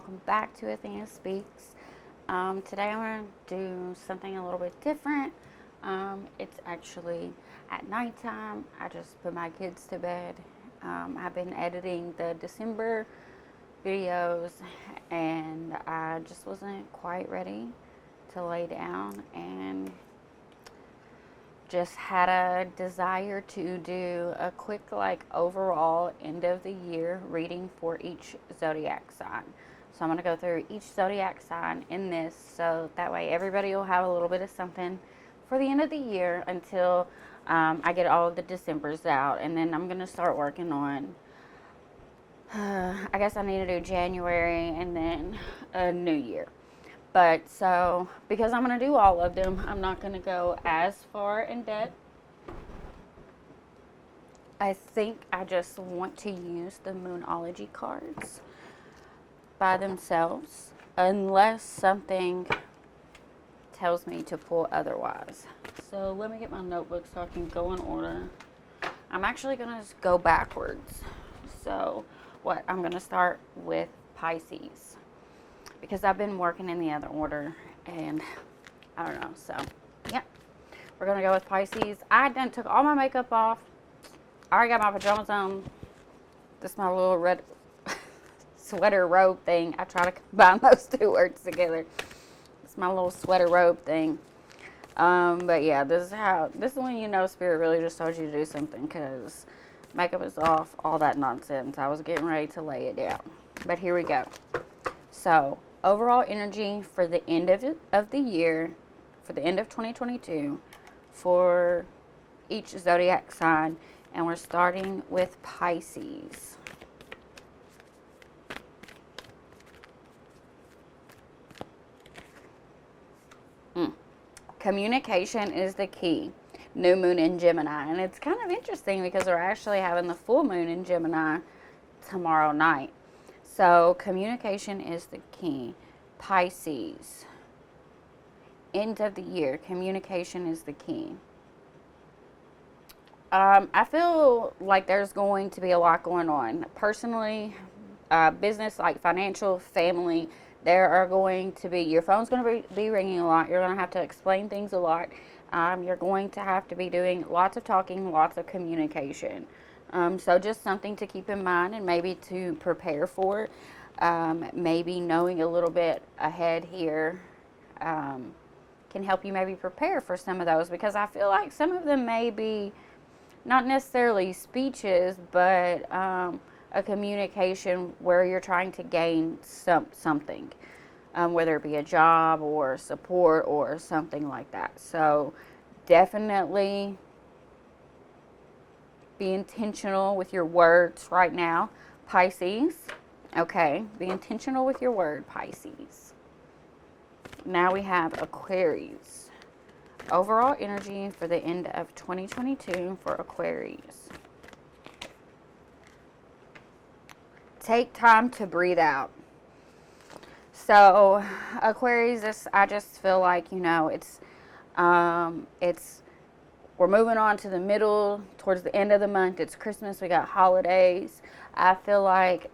welcome back to Athena Speaks. Today I'm going to do something a little bit different. It's actually at nighttime. I just put my kids to bed. I've been editing the December videos and I just wasn't quite ready to lay down and just had a desire to do a quick overall end of the year reading for each zodiac sign. So I'm going to go through each zodiac sign in this so that way everybody will have a little bit of something for the end of the year until I get all of the Decembers out, and then I'm going to start working on I guess I need to do January and then a new year. But so, because I'm going to do all of them, I'm not going to go as far in depth. I think I just want to use the Moonology cards by themselves, unless something tells me to pull otherwise. So let me get my notebook so I can go in order. I'm actually going to go backwards. So I'm going to start with Pisces, because I've been working in the other order, and I don't know, so, yeah. We're going to go with Pisces. I done took all my makeup off. I already got my pajamas on. This is my little red sweater robe thing. I try to combine those two words together. It's my little sweater robe thing. But yeah, this is when you know Spirit really just told you to do something, because makeup is off, all that nonsense. I was getting ready to lay it down. But here we go. So, overall energy for the end of the year, for the end of 2022, for each zodiac sign, and we're starting with Pisces. Communication is the key. New moon in Gemini, and it's kind of interesting because we're actually having the full moon in Gemini tomorrow night. So, communication is the key. Pisces. End of the year. Communication is the key. I feel like there's going to be a lot going on. Personally, business, like financial, family, there are going to be, your phone's going to be ringing a lot. You're going to have to explain things a lot. You're going to have to be doing lots of talking, lots of communication. So just something to keep in mind and maybe to prepare for. Maybe knowing a little bit ahead here can help you maybe prepare for some of those, because I feel like some of them may be not necessarily speeches, but a communication where you're trying to gain something, whether it be a job or support or something like that. So definitely be intentional with your words right now, Pisces. Okay, be intentional with your word, Pisces. Now we have Aquarius. Overall energy for the end of 2022 for Aquarius. Take time to breathe out. So, Aquarius, I just feel like, we're moving on to the middle, towards the end of the month. It's Christmas, we got holidays. I feel like,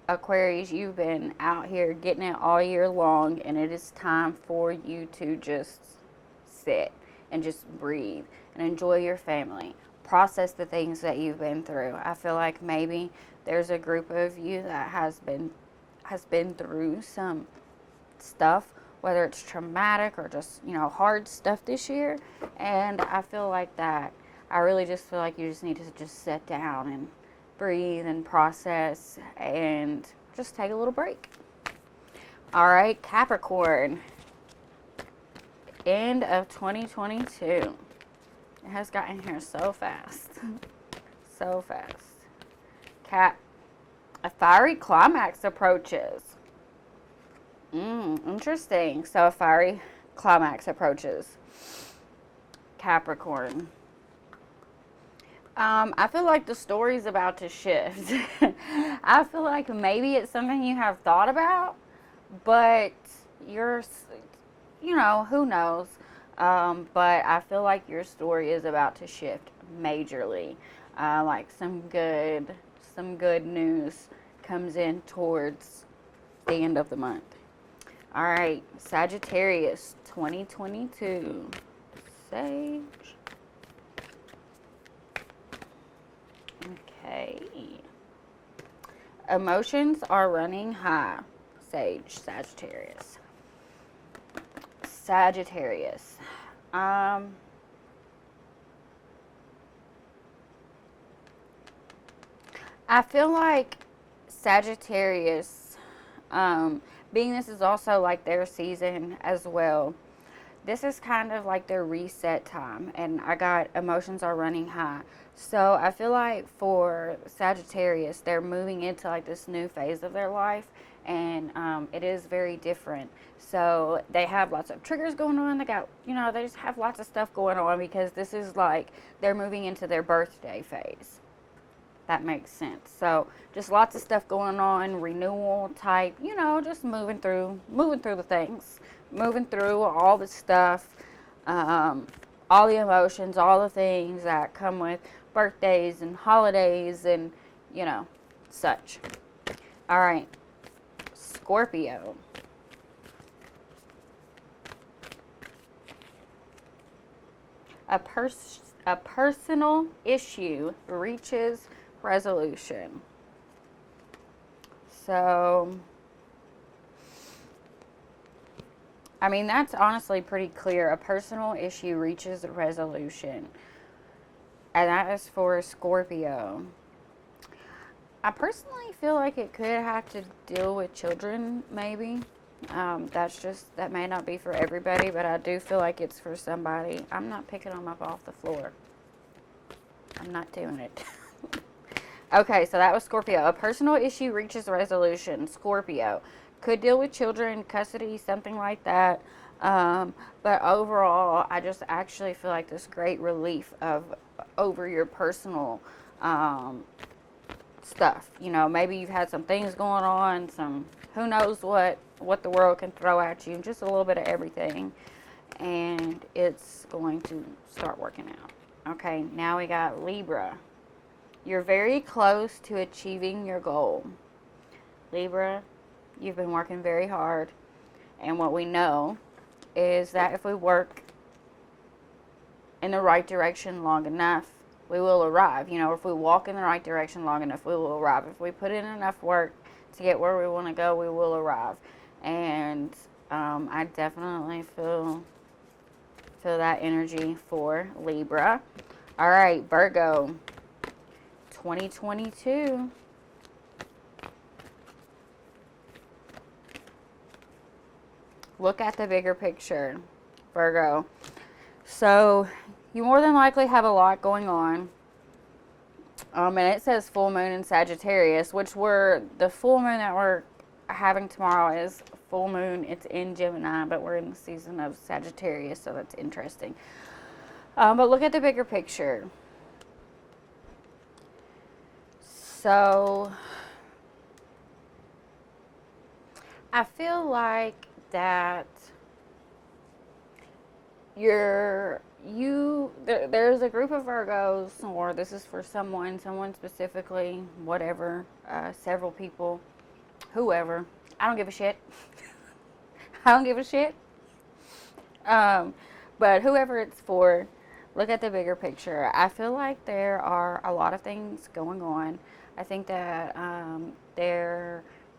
Aquarius, you've been out here getting it all year long, and it is time for you to just sit and just breathe and enjoy your family. Process the things that you've been through. I feel like maybe there's a group of you that has been through some stuff, whether it's traumatic or just, hard stuff this year. And I feel like that. I really just feel like you just need to just sit down and breathe and process and just take a little break. All right, Capricorn. End of 2022. It has gotten here so fast. So fast. A fiery climax approaches. Interesting. So a fiery climax approaches. Capricorn. I feel like the story's about to shift. I feel like maybe it's something you have thought about, but you're, who knows? But I feel like your story is about to shift majorly. Like some good news comes in towards the end of the month. All right, Sagittarius 2022. Sage. Okay. Emotions are running high. Sage, Sagittarius. Sagittarius. I feel like Sagittarius, being this is also like their season as well, this is kind of like their reset time. And I got emotions are running high. So I feel like for Sagittarius, they're moving into like this new phase of their life. And it is very different. So they have lots of triggers going on. They got, they just have lots of stuff going on because this is like they're moving into their birthday phase. That makes sense. So just lots of stuff going on, renewal type, just moving through the things, moving through all the stuff, all the emotions, all the things that come with birthdays and holidays and, such. All right, Scorpio. A personal issue reaches resolution. So, I mean, that's honestly pretty clear. A personal issue reaches resolution. And that is for Scorpio. I personally feel like it could have to deal with children, maybe. That may not be for everybody, but I do feel like it's for somebody. I'm not picking them up off the floor. I'm not doing it. Okay, so that was Scorpio. A personal issue reaches resolution. Scorpio. Could deal with children, custody, something like that. But overall, I just actually feel like this great relief over your personal stuff. Maybe you've had some things going on, who knows what the world can throw at you, just a little bit of everything. And it's going to start working out. Okay, now we got Libra. You're very close to achieving your goal. Libra, you've been working very hard. And what we know is that if we work in the right direction long enough, we will arrive. If we walk in the right direction long enough, we will arrive. If we put in enough work to get where we want to go, we will arrive. And I definitely feel that energy for Libra. All right, Virgo. 2022. Look at the bigger picture, Virgo. So you more than likely have a lot going on. And it says full moon in Sagittarius, which the full moon that we're having tomorrow is full moon. It's in Gemini, but we're in the season of Sagittarius, so that's interesting. But look at the bigger picture. So I feel like that there's a group of Virgos, or this is for someone specifically, whatever, several people, whoever. I don't give a shit. I don't give a shit. But whoever it's for, look at the bigger picture. I feel like there are a lot of things going on. I think that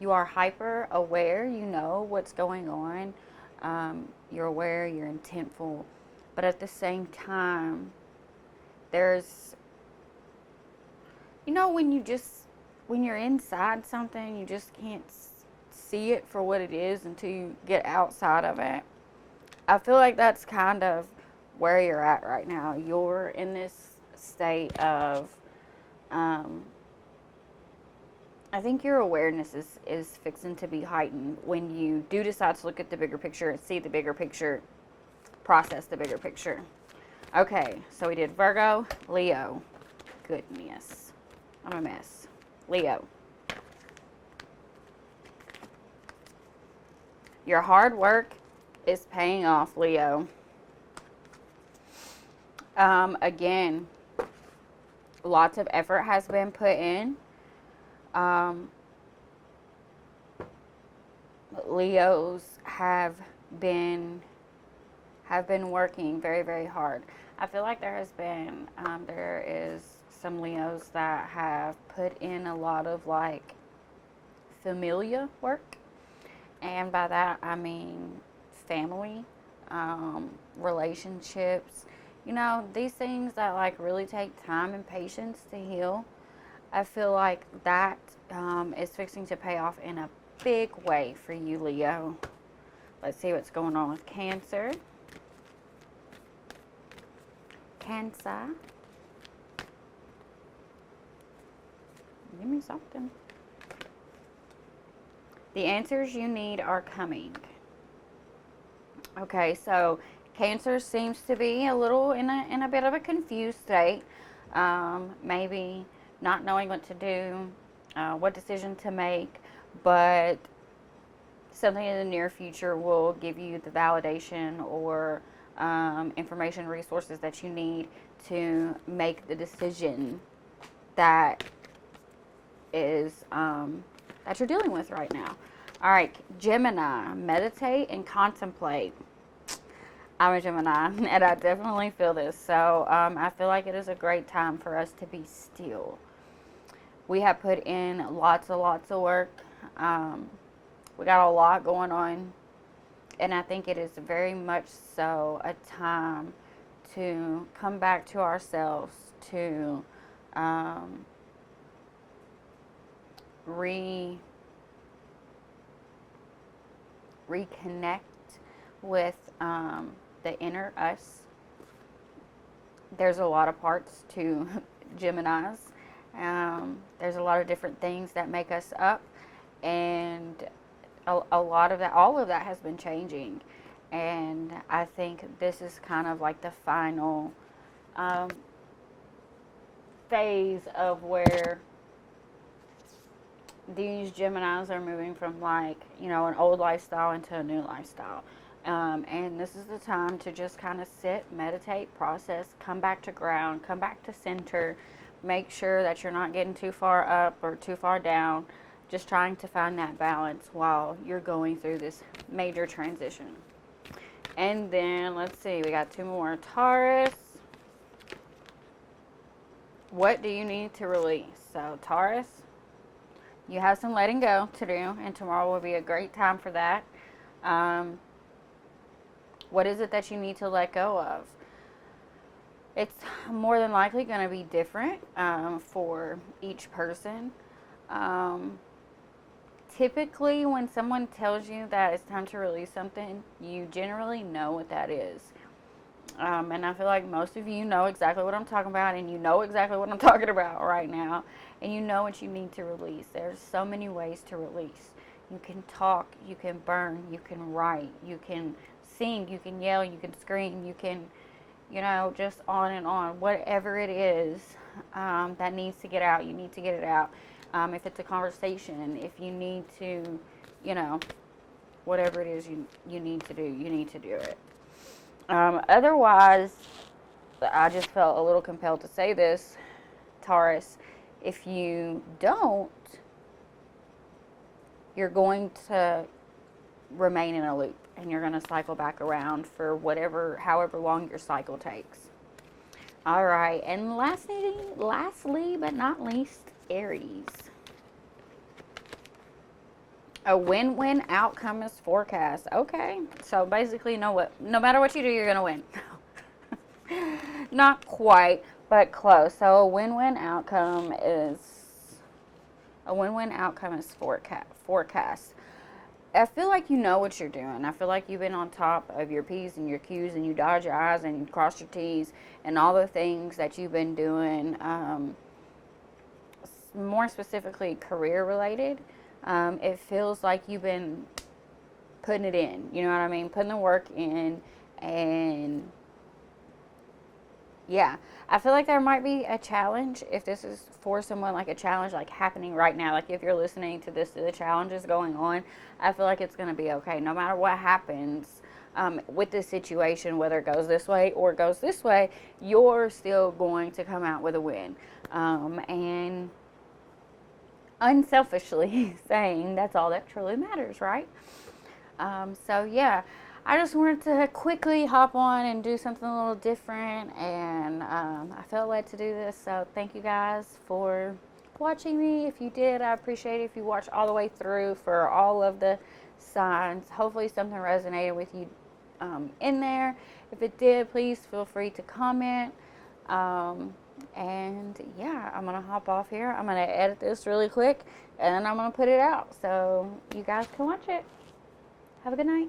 you are hyper aware. You know what's going on. You're aware. You're intentful. But at the same time, there's, when you're inside something, you just can't see it for what it is until you get outside of it. I feel like that's kind of where you're at right now. You're in this state of, I think your awareness is fixing to be heightened when you do decide to look at the bigger picture and see the bigger picture, process the bigger picture. Okay, so we did Virgo, Leo. Goodness, I'm a mess. Leo. Your hard work is paying off, Leo. Again, lots of effort has been put in. Leos have been working very, very hard. I feel like there is some Leos that have put in a lot of like familia work, and by that I mean family, relationships. These things that like really take time and patience to heal. I feel like that is fixing to pay off in a big way for you, Leo. Let's see what's going on with Cancer. Cancer. Give me something. The answers you need are coming. Okay, so Cancer seems to be a little in a bit of a confused state. Maybe not knowing what to do, what decision to make, but something in the near future will give you the validation or information, resources that you need to make the decision that is that you're dealing with right now. All right, Gemini, meditate and contemplate. I'm a Gemini, and I definitely feel this. So I feel like it is a great time for us to be still. We have put in lots of work. We got a lot going on. And I think it is very much so a time to come back to ourselves, to reconnect with the inner us. There's a lot of parts to Geminis. There's a lot of different things that make us up, and a lot of that, all of that has been changing, and I think this is kind of like the final phase of where these Geminis are moving from like, an old lifestyle into a new lifestyle. And this is the time to just kind of sit, meditate, process, come back to ground, come back to center, make sure that you're not getting too far up or too far down, just trying to find that balance while you're going through this major transition. And then, let's see, we got two more. Taurus, what do you need to release? So, Taurus, you have some letting go to do, and tomorrow will be a great time for that. What is it that you need to let go of? It's more than likely going to be different for each person. Typically, when someone tells you that it's time to release something, you generally know what that is. And I feel like most of you know exactly what I'm talking about, and you know exactly what I'm talking about right now, and you know what you need to release. There's so many ways to release. You can talk, you can burn, you can write, you can sing, you can yell, you can scream, you can, just on and on. Whatever it is that needs to get out, you need to get it out. If it's a conversation, if you need to, whatever it is you need to do, you need to do it. Otherwise, I just felt a little compelled to say this, Taurus, if you don't, you're going to remain in a loop, and you're going to cycle back around for however long your cycle takes. All right, and lastly but not least, Aries. A win-win outcome is forecast. Okay, so basically, no matter what you do, you're going to win. Not quite, but close. So a win-win outcome is forecast. I feel like you know what you're doing. I feel like you've been on top of your P's and your Q's, and you dodge your I's and you cross your T's, and all the things that you've been doing, more specifically career related. It feels like you've been putting it in, you know what I mean? Putting the work in, and yeah, I feel like there might be a challenge if this is for someone, like a challenge like happening right now. Like if you're listening to this, the challenge is going on. I feel like it's going to be okay. No matter what happens with this situation, whether it goes this way or it goes this way, you're still going to come out with a win. And unselfishly saying that's all that truly matters, right? So yeah, I just wanted to quickly hop on and do something a little different, and I felt led to do this. So thank you guys for watching me. If you did, I appreciate it. If you watched all the way through for all of the signs, hopefully something resonated with you in there. If it did, please feel free to comment. And yeah, I'm gonna hop off here. I'm gonna edit this really quick, and then I'm gonna put it out so you guys can watch it. Have a good night.